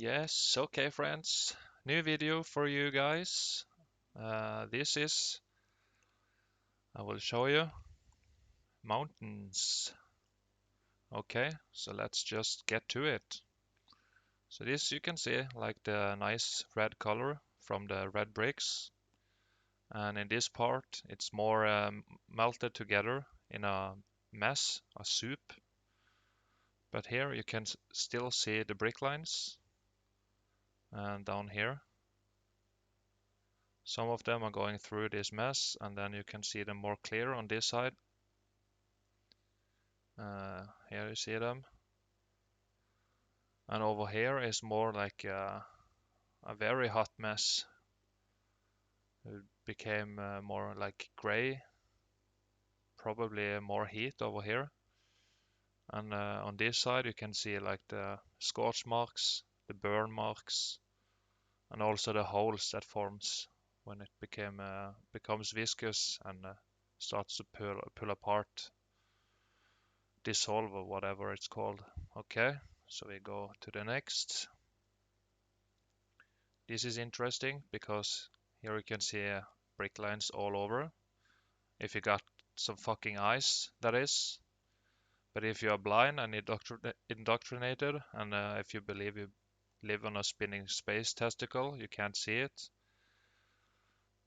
Yes, okay, friends. New video for you guys. This is, I will show you, mountains. Okay, so let's just get to it. So this you can see like the nice red color from the red bricks. And in this part, it's more melted together in a mess, a soup. But here you can still see the brick lines. And down here, some of them are going through this mess, and then you can see them more clear on this side. Here you see them. And over here is more like a very hot mess. It became more like gray, probably more heat over here. And on this side you can see like the scorch marks, the burn marks, and also the holes that forms when it becomes viscous and starts to pull apart, dissolve or whatever it's called. Okay, so we go to the next. This is interesting because here you can see brick lines all over. If you got some fucking eyes, that is. But if you are blind and indoctrinated, and if you believe you live on a spinning space testicle, you can't see it.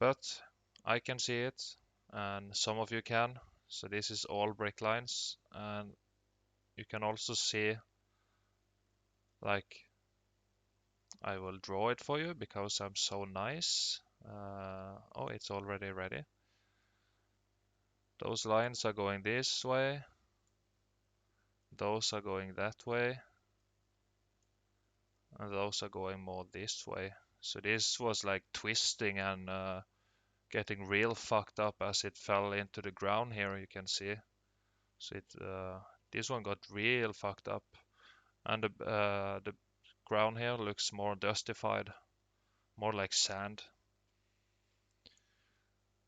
But I can see it, and some of you can. So this is all brick lines, and you can also see, like, I will draw it for you because I'm so nice. Oh, it's already ready. Those lines are going this way. Those are going that way. And those are going more this way. So this was like twisting and getting real fucked up as it fell into the ground here, you can see. So this one got real fucked up. And the ground here looks more dustified, more like sand.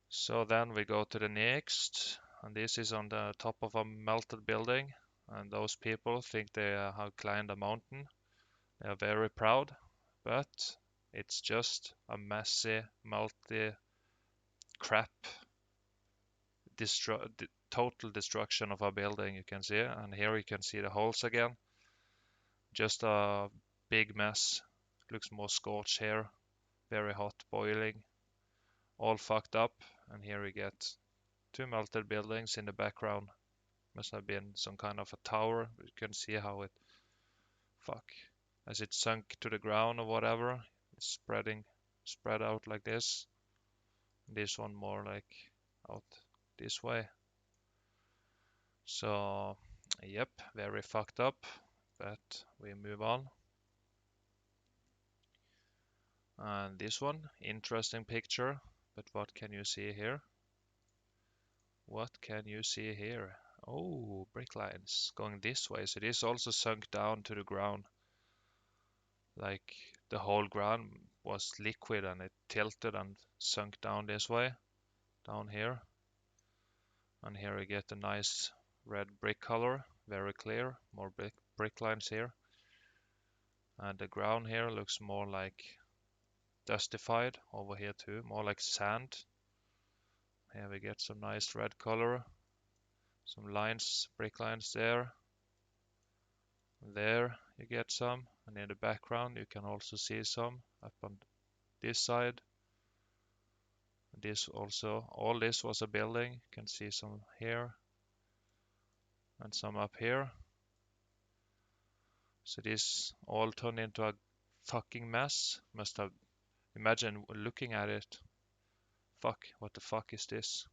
So then we go to the next, and this is on the top of a melted building, and those people think they have climbed a mountain. They are very proud, but it's just a messy, melty crap, total destruction of a building, you can see. And here you can see the holes again. Just a big mess. Looks more scorched here, very hot, boiling, all fucked up. And here we get two melted buildings in the background. Must have been some kind of a tower. You can see how it, fuck, as it sunk to the ground or whatever, it's spread out like this. This one more like out this way. So, yep, very fucked up, but we move on. And this one, interesting picture, but what can you see here? What can you see here? Oh, brick lines going this way. So this also sunk down to the ground. Like the whole ground was liquid and it tilted and sunk down this way, down here. And here we get a nice red brick color, very clear, more brick lines here. And the ground here looks more like dustified over here too, more like sand. Here we get some nice red color, some lines, brick lines there. There you get some, and in the background you can also see some up on this side. This also, all this was a building. You can see some here and some up here. So this all turned into a fucking mess. Must have, imagine looking at it. Fuck, what the fuck is this?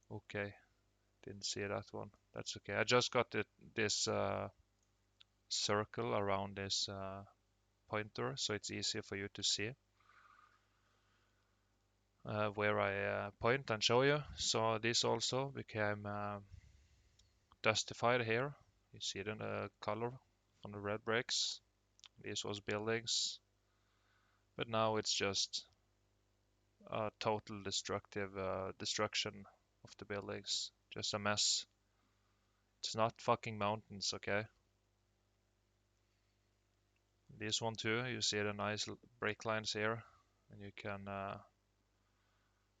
Okay, didn't see that one. That's okay. I just got this circle around this pointer, so it's easier for you to see where I point and show you. So this also became dustified here. You see the color on the red bricks. This was buildings, but now it's just a total destruction of the buildings. Just a mess. It's not fucking mountains, okay? This one too, you see the nice break lines here, and you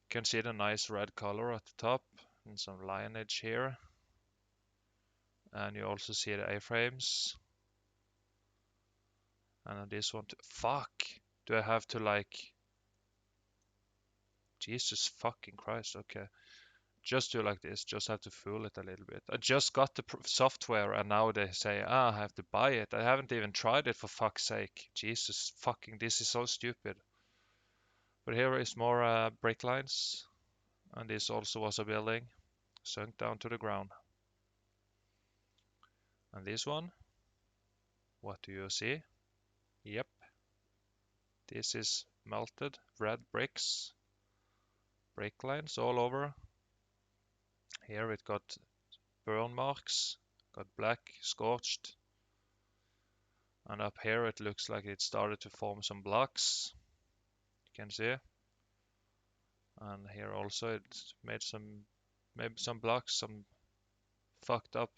can see the nice red color at the top and some lineage here. And you also see the A-frames. And on this one too. Fuck! Do I have to like... Jesus fucking Christ, okay. Just do like this, just have to fool it a little bit. I just got the software and now they say, I have to buy it. I haven't even tried it, for fuck's sake. Jesus fucking, this is so stupid. But here is more brake lines. And this also was a building, sunk down to the ground. And this one, what do you see? Yep, this is melted red bricks. Brake lines all over. Here it got burn marks, got black, scorched. And up here it looks like it started to form some blocks. You can see. And here also it made maybe some blocks, some fucked up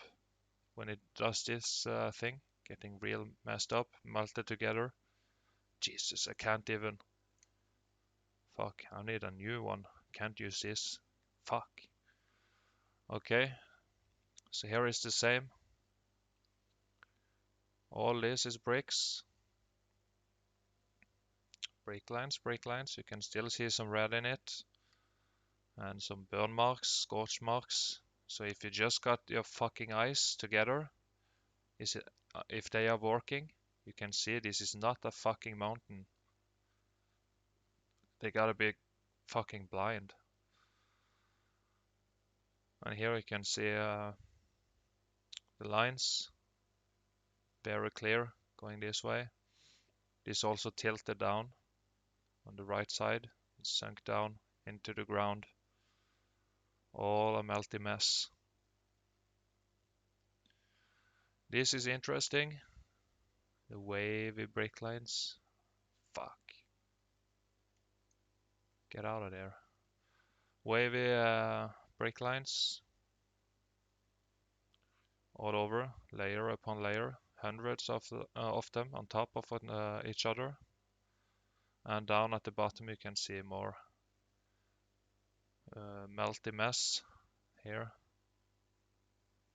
when it does this thing, getting real messed up, melted together. Jesus, I can't even. Fuck, I need a new one. Can't use this. Fuck. Okay, so here is the same. All this is bricks. Brake lines. You can still see some red in it. And some burn marks, scorch marks. So if you just got your fucking eyes together, if they are working, you can see this is not a fucking mountain. They gotta be fucking blind. And here you can see the lines, very clear, going this way. This also tilted down on the right side. It's sunk down into the ground. All a melty mess. This is interesting. The wavy brake lines. Fuck. Get out of there. Wavy brake lines. All over, layer upon layer. Hundreds of them on top of each other. And down at the bottom you can see more melty mess here.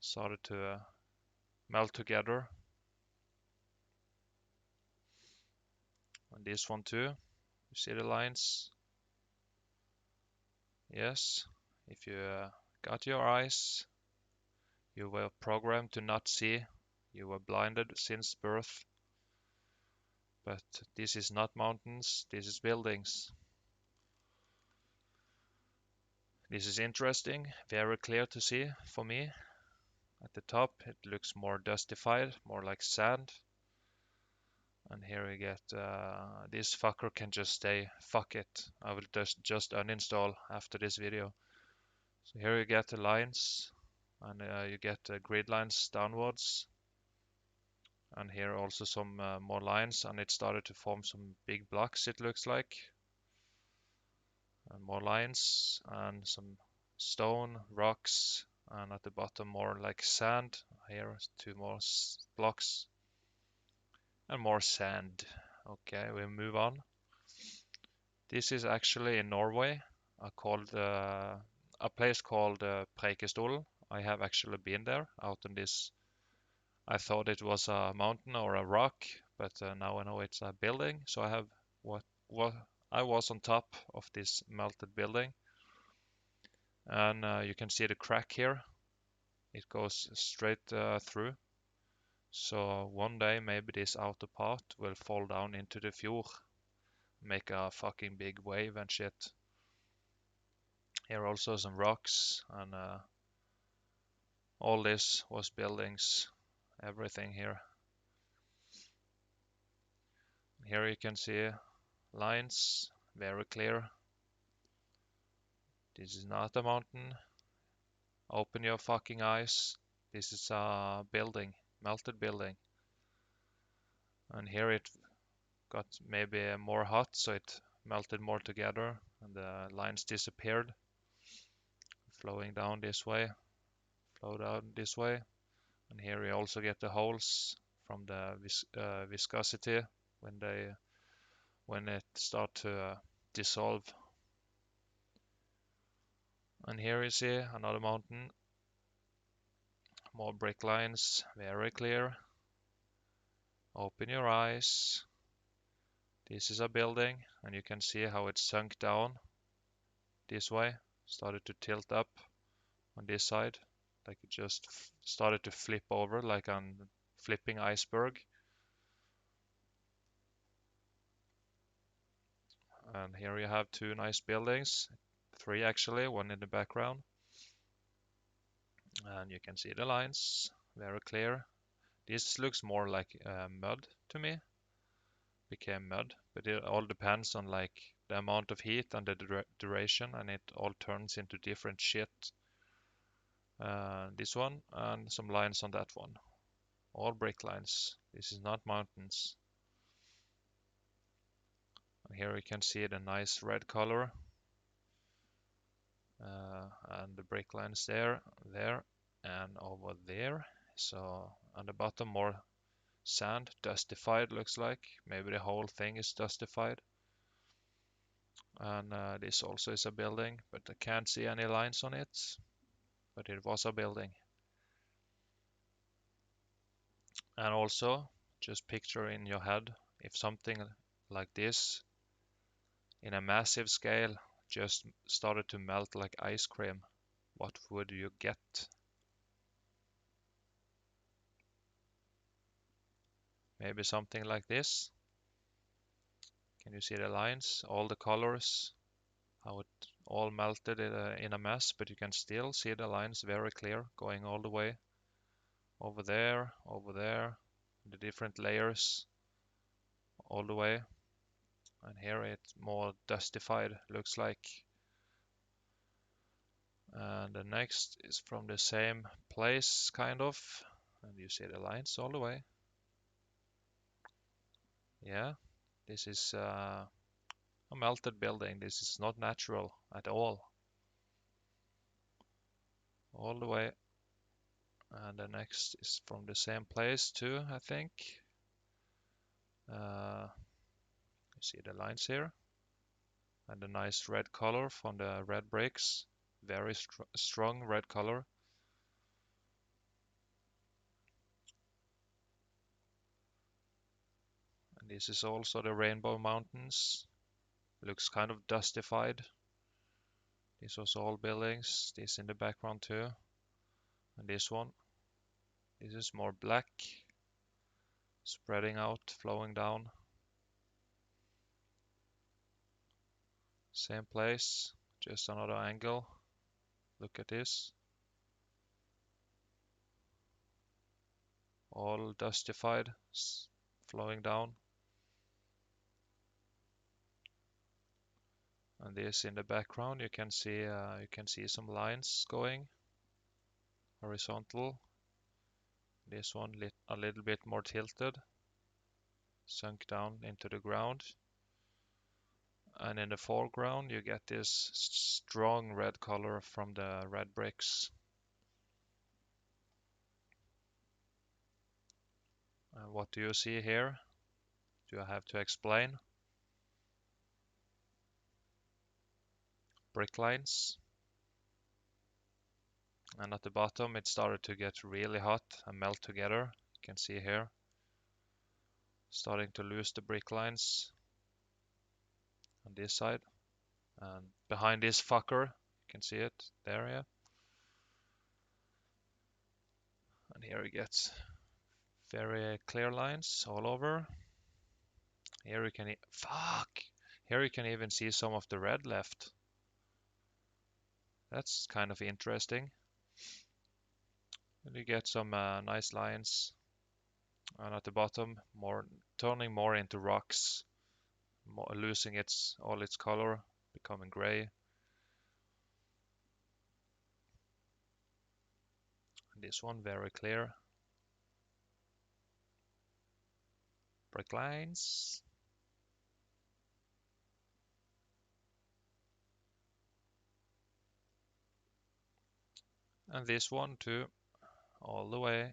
Started to melt together. And this one too. You see the lines? Yes. If you got your eyes, you were programmed to not see. You were blinded since birth. But this is not mountains, this is buildings. This is interesting, very clear to see for me. At the top it looks more dustified, more like sand. And here we get, this fucker can just stay, fuck it. I will just uninstall after this video. So here you get the lines, and you get grid lines downwards. And here also some more lines, and it started to form some big blocks, it looks like. And more lines, and some stone, rocks, and at the bottom more like sand. Here, two more blocks. And more sand. Okay, we move on. This is actually in Norway, a place called Preikestolen. I have actually been there, out on this. I thought it was a mountain or a rock, but now I know it's a building. So I have what I was on top of this melted building, and you can see the crack here. It goes straight through. So one day maybe this outer part will fall down into the fjord, make a fucking big wave and shit. Here also some rocks, and all this was buildings, everything here. Here you can see lines, very clear. This is not a mountain. Open your fucking eyes. This is a building, melted building. And here it got maybe more hot, so it melted more together and the lines disappeared. Flowing down this way, flow down this way. And here you also get the holes from the viscosity when it start to dissolve. And here you see another mountain, more brick lines, very clear. Open your eyes. This is a building, and you can see how it sunk down this way, started to tilt up on this side, like it just started to flip over like a flipping iceberg. And here you have two nice buildings, three actually, one in the background. And you can see the lines, very clear. This looks more like mud to me, became mud, but it all depends on like the amount of heat and the duration, and it all turns into different shit. This one and some lines on that one, all brick lines. This is not mountains. And here we can see the nice red color, and the brick lines there, and over there. So on the bottom more sand, dustified looks like. Maybe the whole thing is dustified. And this also is a building, but I can't see any lines on it. But it was a building. And also, just picture in your head if something like this in a massive scale just started to melt like ice cream, what would you get? Maybe something like this. Can you see the lines, all the colors, how it all melted in a mess, but you can still see the lines very clear going all the way over there, the different layers all the way. And here it's more dustified, looks like. And the next is from the same place, kind of. And you see the lines all the way. Yeah, this is a melted building. This is not natural at all. All the way. And the next is from the same place too, I think. You see the lines here. And the nice red color from the red bricks. Very strong red color. And this is also the Rainbow Mountains. Looks kind of dustified. This was all buildings. This in the background too. And this one. This is more black. Spreading out, flowing down. Same place, just another angle. Look at this. All dustified, flowing down. And this in the background, you can see some lines going horizontal. This one a little bit more tilted, sunk down into the ground. And in the foreground, you get this strong red color from the red bricks. And what do you see here? Do I have to explain? Brick lines. And at the bottom it started to get really hot and melt together. You can see here, starting to lose the brick lines on this side. And behind this fucker, you can see it there, yeah. And here we get very clear lines all over. Here you can, here you can even see some of the red left. That's kind of interesting. And you get some nice lines. And at the bottom, turning more into rocks, losing all its color, becoming gray. And this one very clear. Brick lines. And this one too, all the way.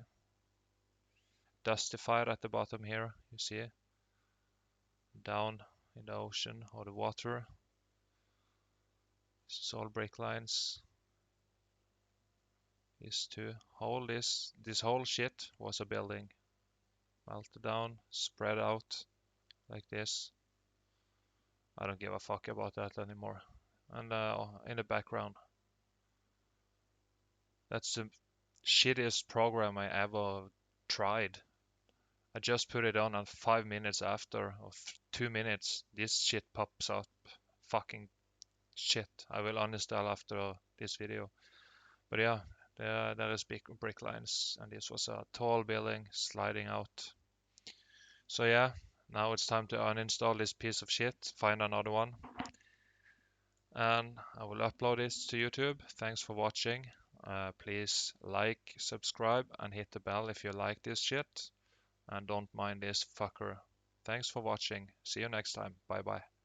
dustified at the bottom here. You see it? Down in the ocean or the water. This is all brick lines. Is to hold this whole shit was a building. Melted down, spread out like this. I don't give a fuck about that anymore. And in the background, that's the shittiest program I ever tried. I just put it on and 5 minutes after, or 2 minutes, this shit pops up. Fucking shit. I will uninstall after this video. But yeah, that is big brick lines, and this was a tall building sliding out. So yeah, now it's time to uninstall this piece of shit, find another one, and I will upload this to YouTube. Thanks for watching. Please like, subscribe, and hit the bell if you like this shit, and don't mind this fucker. Thanks for watching. See you next time. Bye bye.